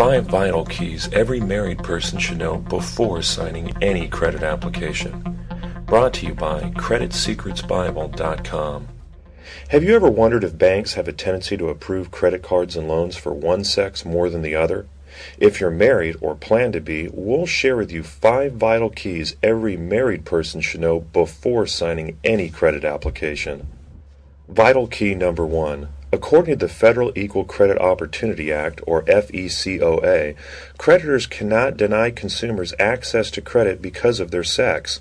5 vital keys every married person should know before signing any credit application. Brought to you by CreditSecretsBible.com. Have you ever wondered if banks have a tendency to approve credit cards and loans for one sex more than the other? If you're married or plan to be, we'll share with you 5 vital keys every married person should know before signing any credit application. Vital key number 1. According to the Federal Equal Credit Opportunity Act, or FECOA, creditors cannot deny consumers access to credit because of their sex.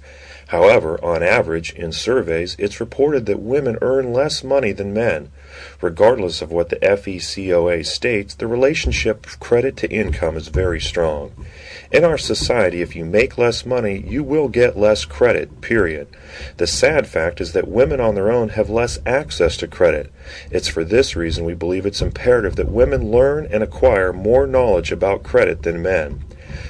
However, on average, in surveys, it's reported that women earn less money than men. Regardless of what the FECOA states, the relationship of credit to income is very strong. In our society, if you make less money, you will get less credit, period. The sad fact is that women on their own have less access to credit. It's for this reason we believe it's imperative that women learn and acquire more knowledge about credit than men.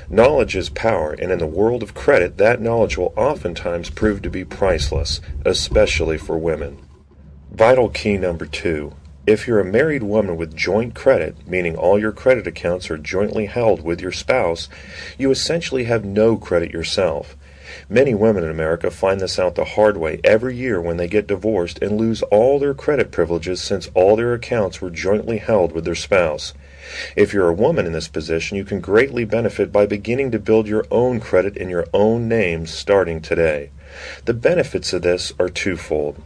Knowledge is power, and in the world of credit, that knowledge will oftentimes prove to be priceless, especially for women. Vital key number 2. If you're a married woman with joint credit, meaning all your credit accounts are jointly held with your spouse, you essentially have no credit yourself. Many women in America find this out the hard way every year when they get divorced and lose all their credit privileges since all their accounts were jointly held with their spouse. If you're a woman in this position, you can greatly benefit by beginning to build your own credit in your own name starting today. The benefits of this are twofold.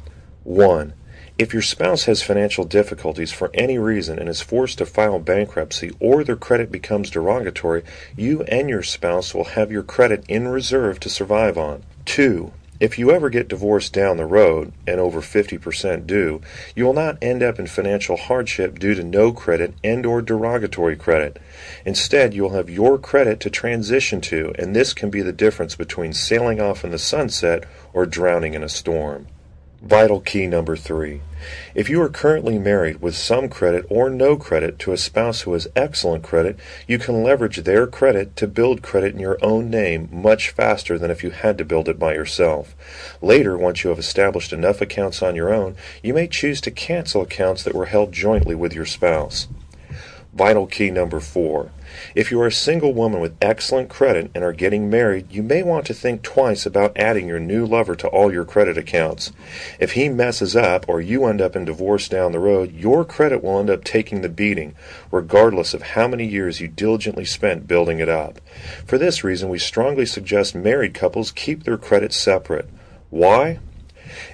1. If your spouse has financial difficulties for any reason and is forced to file bankruptcy or their credit becomes derogatory, you and your spouse will have your credit in reserve to survive on. 2. If you ever get divorced down the road, and over 50% do, you will not end up in financial hardship due to no credit and or derogatory credit. Instead, you will have your credit to transition to, and this can be the difference between sailing off in the sunset or drowning in a storm. Vital key number 3. If you are currently married with some credit or no credit to a spouse who has excellent credit, you can leverage their credit to build credit in your own name much faster than if you had to build it by yourself. Later, once you have established enough accounts on your own, you may choose to cancel accounts that were held jointly with your spouse. Vital key number 4. If you are a single woman with excellent credit and are getting married, you may want to think twice about adding your new lover to all your credit accounts. If he messes up or you end up in divorce down the road, your credit will end up taking the beating, regardless of how many years you diligently spent building it up. For this reason, we strongly suggest married couples keep their credit separate. Why?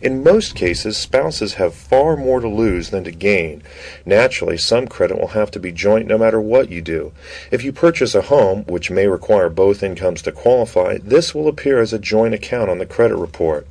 In most cases, spouses have far more to lose than to gain. Naturally, some credit will have to be joint no matter what you do. If you purchase a home, which may require both incomes to qualify, this will appear as a joint account on the credit report.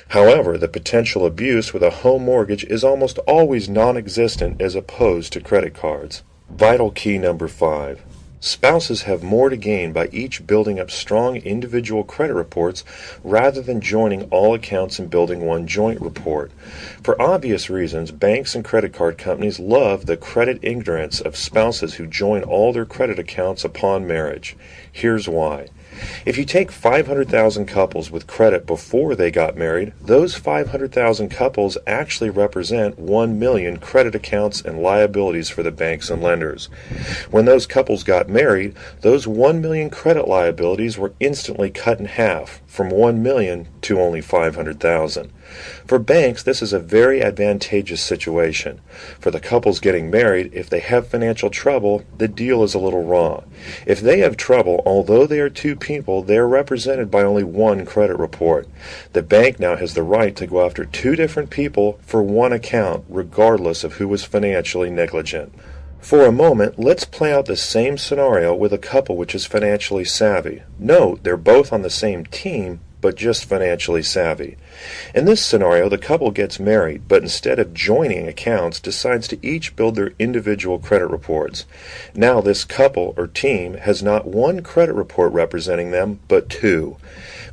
However, the potential abuse with a home mortgage is almost always non-existent as opposed to credit cards. Vital key number 5. Spouses have more to gain by each building up strong individual credit reports rather than joining all accounts and building one joint report. For obvious reasons, banks and credit card companies love the credit ignorance of spouses who join all their credit accounts upon marriage. Here's why. If you take 500,000 couples with credit before they got married, those 500,000 couples actually represent 1 million credit accounts and liabilities for the banks and lenders. When those couples got married, those 1 million credit liabilities were instantly cut in half, from 1 million to only 500,000. For banks, this is a very advantageous situation. For the couples getting married, if they have financial trouble, the deal is a little raw. If they have trouble, although they are 2 people, they are represented by only 1 credit report. The bank now has the right to go after 2 different people for 1 account, regardless of who was financially negligent. For a moment, let's play out the same scenario with a couple which is financially savvy. Note, they're both on the same team, but just financially savvy. In this scenario, the couple gets married, but instead of joining accounts, decides to each build their individual credit reports. Now this couple or team has not 1 credit report representing them, but 2.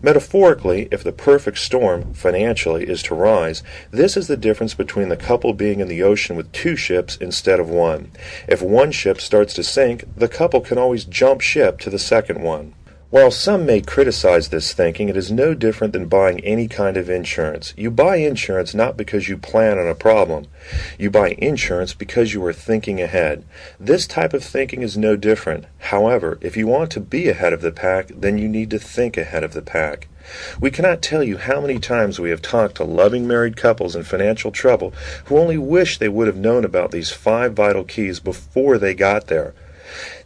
Metaphorically, if the perfect storm, financially, is to rise, this is the difference between the couple being in the ocean with 2 ships instead of 1. If one ship starts to sink, the couple can always jump ship to the second one. While some may criticize this thinking, it is no different than buying any kind of insurance. You buy insurance not because you plan on a problem. You buy insurance because you are thinking ahead. This type of thinking is no different. However, if you want to be ahead of the pack, then you need to think ahead of the pack. We cannot tell you how many times we have talked to loving married couples in financial trouble who only wish they would have known about these 5 vital keys before they got there.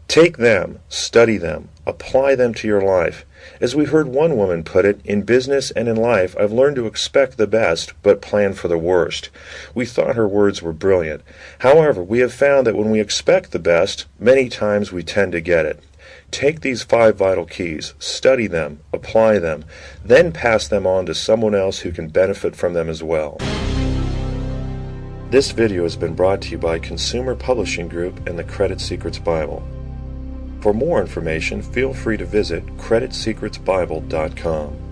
Take them, study them, apply them to your life. As we heard one woman put it, in business and in life, I've learned to expect the best, but plan for the worst. We thought her words were brilliant. However, we have found that when we expect the best, many times we tend to get it. Take these 5 vital keys, study them, apply them, then pass them on to someone else who can benefit from them as well. This video has been brought to you by Consumer Publishing Group and the Credit Secrets Bible. For more information, feel free to visit CreditSecretsBible.com.